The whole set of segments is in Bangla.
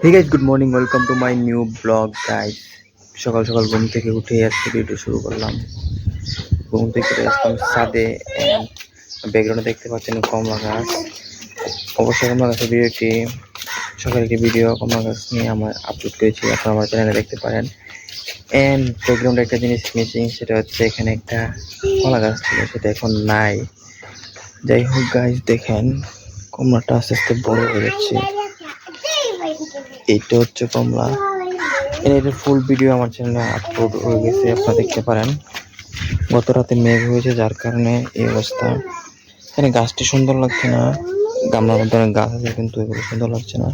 Hey guys, good morning. Welcome to my new vlog, guys. সকাল সকাল ঘুম থেকে উঠে আজকে ভিডিও শুরু করলাম। ঘুম থেকে আসলাম ছাদে, ব্যাকগ্রাউন্ডে দেখতে পাচ্ছেন কমলা গাছ। অবশ্যই কমলা গাছের ভিডিওটি সকালে একটি ভিডিও কমলা গাছ নিয়ে আমার আপলোড করেছি, আপনারা আমার চ্যানেলে দেখতে পারেন। অ্যান্ড ব্যাকগ্রাউন্ডে একটা জিনিস মিসিং, সেটা হচ্ছে এখানে একটা কমলা গাছ ছিল, সেটা এখন নাই। যাই হোক গাইজ, দেখেন কমলাটা আস্তে আস্তে বড় হয়ে যাচ্ছে। এইটা হচ্ছে কমলা। এর ফুল ভিডিও আমার চ্যানেলে আপলোড হয়ে গেছে, আপনারা দেখতে পারেন। গত রাতে মেঘ হয়েছে, যার কারণে এই অবস্থা। এখানে গাছটি সুন্দর লাগছে না, গামলার মধ্যে অনেক গাছ আছে কিন্তু এগুলো সুন্দর লাগছে না,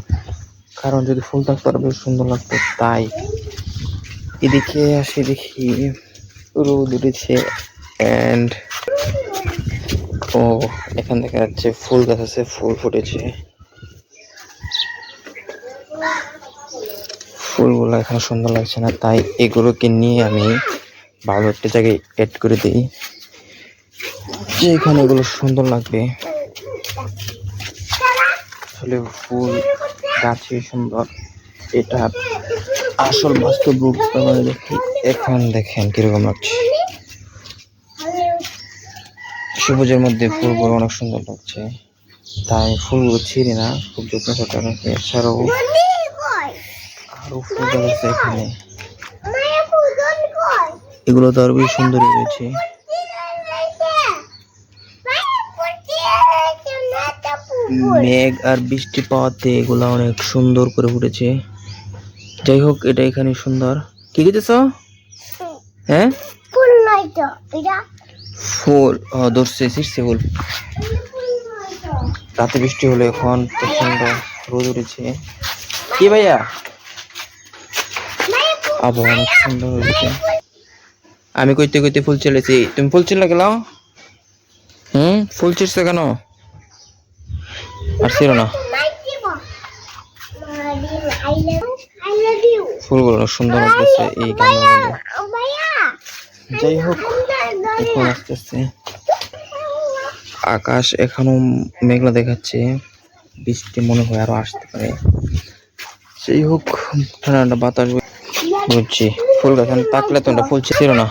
কারণ যদি ফুল থাকতো আরো বেশ সুন্দর লাগতো। তাই এদিকে আসি, দেখি রোদ উঠেছে। অ্যান্ড এখান দেখা যাচ্ছে ফুল গাছ আছে, ফুল ফুটেছে। ফুলগুলো এখানে সুন্দর লাগছে না, তাই এগুলোকে নিয়ে আমি ভালো একটা জায়গায় এড করে দিই, যে এখানে এগুলো সুন্দর লাগবে। আসলে ফুল গাছে সুন্দর, এটা আসল বাস্তব রূপ। দেখি এখন দেখেন কিরকম লাগছে, সবুজের মধ্যে ফুলগুলো অনেক সুন্দর লাগছে। তাই ফুলগুলো ছিঁড়ি না, খুব যত্ন সহকারে রাখি। এছাড়াও আরো ফুল গাছ আছে এখানে, এগুলো তো আরো বেশি সুন্দর হয়েছে। মেঘ আর বৃষ্টি পাওয়াতে এগুলা অনেক সুন্দর করে ফুটেছে। যাই হোক, এটা এখানে সুন্দর। কি খেতেছ? হ্যাঁ, ফুল ধরছে, ছিঁড়ছে ফুল। রাতে বৃষ্টি হলো, এখন প্রচন্ড রোদ উঠেছে। কি ভাইয়া, আবহাওয়া অনেক সুন্দর হয়েছে। আমি কইতে কইতে ফুল ছিঁড়েছি, তুমি ফুল ছিঁড়লা গেলাও? ফুল ছিঁড়ছে কেন? আর ছিল না, ফুলগুলো অনেক সুন্দর লাগতেছে এই গামলার মধ্যে। যাই হোক, এখন আস্তে আস্তে আকাশ এখনো মেঘলা দেখাচ্ছে, বৃষ্টি মনে হয় আরো আসতে পারে। যাই হোক, ঠান্ডা বাতাস বুঝছি। ফুল গাছ তাকলে তো ফুল ছিল না,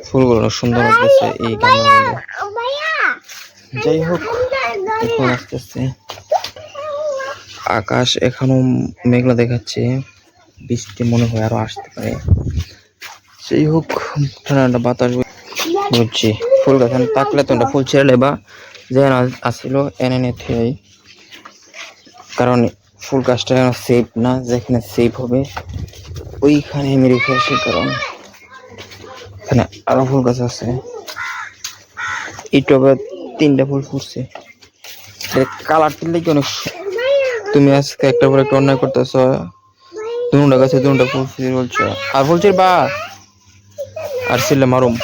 ফুলগুলো অনেক সুন্দর লাগতেছে এই গামলার মধ্যে। যাই হোক, এখন আস্তে আস্তে আকাশ এখনো মেঘলা দেখাচ্ছে, বৃষ্টি মনে হয় আরো আসতে পারে। সেই হোক, ঠান্ডা বাতাস বুঝছি। ফুল গাছ তাকলে তো ফুল ছেড়ে বা যেন আসছিল এনে নিতে, কারণ ফুল গাছটা যেন সেফ না, যেখানে সেফ হবে ওইখানে আমি রেখে আসি, কারণ এখানে আরো ফুল গাছ আছে। এই টবে 3টা ফুল ফুটছে, কালারটির লেগে অনেক। তুমি আজকে একটা পর একটা অন্যায় করতেছ, দুটা গাছে দুটা ফুল বলছো, আর ফুলছির বা আর ছিলে মারুম।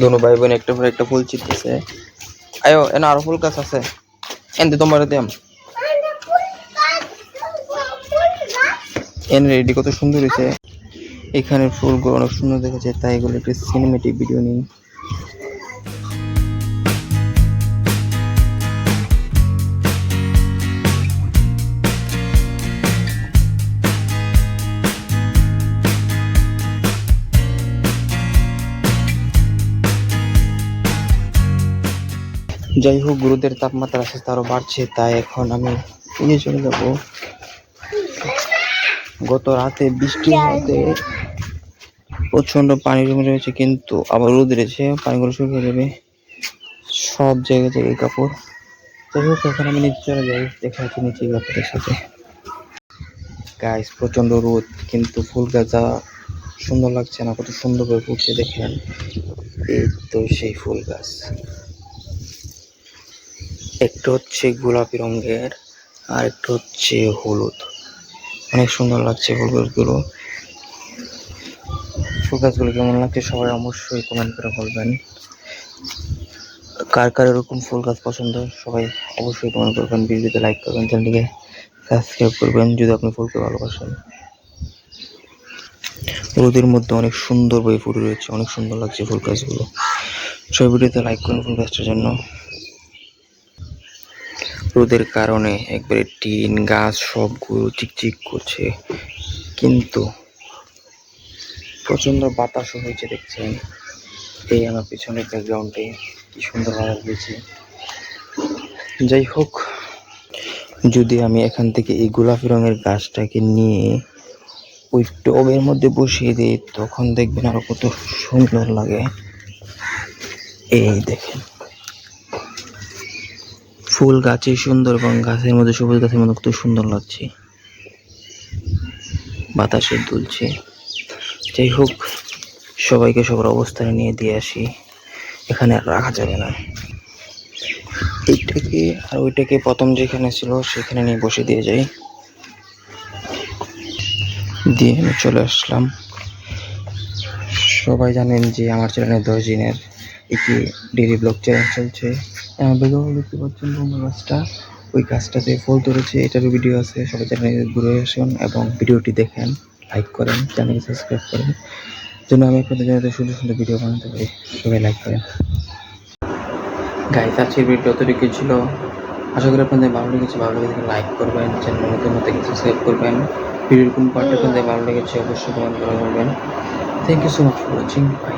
দুনো ভাই বোন একটা পর একটা ফুল ছিটতেছে। আয়ো, এনে আরো ফুল গাছ আছে, এনতে তোমার দেম। এন রেডি, কত সুন্দর হয়েছে। এখানে ফুলগুলো অনেক সুন্দর দেখাচ্ছে, তাই এগুলো একটু সিনেমেটিক ভিডিও নিই। যাই হোক, রোদের তাপমাত্রা আস্তে আস্তে আরো বাড়ছে, তাই এখন আমি নিয়ে চলে যাব। গত রাতে বৃষ্টির মধ্যে প্রচন্ড পানি জমে রয়েছে, কিন্তু আবার রোদ রয়েছে, পানিগুলো শুকিয়ে যাবে। সব জায়গায় জায়গায় কাপড়। যাই হোক, এখন আমি নিচে চলে যাই, দেখা যাচ্ছে নিচে কাপড়ের সাথে। গাইস, প্রচন্ড রোদ, কিন্তু ফুল গাছ সুন্দর লাগছে না, কত সুন্দর করে ফুটছে দেখেন। এই তো সেই ফুল গাছ, একটু হচ্ছে গোলাপি রঙের আর একটু হচ্ছে হলুদ, অনেক সুন্দর লাগছে ফুল গাছগুলো। ফুল গাছগুলো কেমন লাগছে সবাই অবশ্যই কমেন্ট করে বলবেন। কার কার এরকম ফুল গাছ পছন্দ সবাই অবশ্যই কমেন্ট করবেন, ভিডিওতে লাইক করবেন, চ্যানেলটিকে সাবস্ক্রাইব করবেন যদি আপনি ফুলকে ভালোবাসেন। রোদের মধ্যে অনেক সুন্দর ভাবে ফুটে রয়েছে, অনেক সুন্দর লাগছে ফুল গাছগুলো। সবাই ভিডিওতে লাইক করুন ফুল গাছটার জন্য। রোদের কারণে একবারে টিন গাছ সবগুলো চিকচিক করছে, কিন্তু প্রচন্ড বাতাসও হয়েছে দেখছেন। এই আমার পিছনের ব্যাকগ্রাউন্ডে কি সুন্দর ভাবে দিয়েছে। যাই হোক, যদি আমি এখান থেকে এই গোলাপি রঙের গাছটাকে নিয়ে ওই টবের মধ্যে বসিয়ে দিই, তখন দেখবেন আরো কত সুন্দর লাগে। এই দেখেন, ফুল গাছে সুন্দর এবং গাছের মধ্যে সবুজ গাছের মধ্যে কত সুন্দর লাগছে, বাতাসে দুলছে। যাই হোক, সবাইকে সবার অবস্থানে নিয়ে দিয়ে আসি, এখানে আর রাখা যাবে না। এইটাকে আর ওইটাকে প্রথম যেখানে ছিল সেখানে নিয়ে বসে দিয়ে যাই, দিয়ে আমি চলে আসলাম। সবাই জানেন যে আমার চ্যানেলে 10 দিনের একটি ডেইলি ব্লগ চ্যালেঞ্জ চলছে। আমার বেগম দেখতে পাচ্ছেন বোম্বা গাছটা, ওই গাছটাতে ফুল ধরেছে, এটারও ভিডিও আছে। সবাই চ্যানেলে ঘুরে আসুন এবং ভিডিওটি দেখেন, লাইক করেন, চ্যানেল সাবস্ক্রাইব করেন, যেন আমি আপনাদের জন্য সুন্দর সুন্দর ভিডিও বানাতে পারি। সবাই লাইক করেন। গাইস, আজকের ভিডিও যতটুকু ছিল, আশা করি আপনাদের ভালো লেগেছে। ভালো লেগেছে লাইক করবেন, চ্যানেল নতুন থেকে সাবস্ক্রাইব করবেন। ভিডিওর কোন পার্টটা আপনাদের ভালো লেগেছে অবশ্যই কমেন্ট করে বলবেন। Thank you so much for watching. By.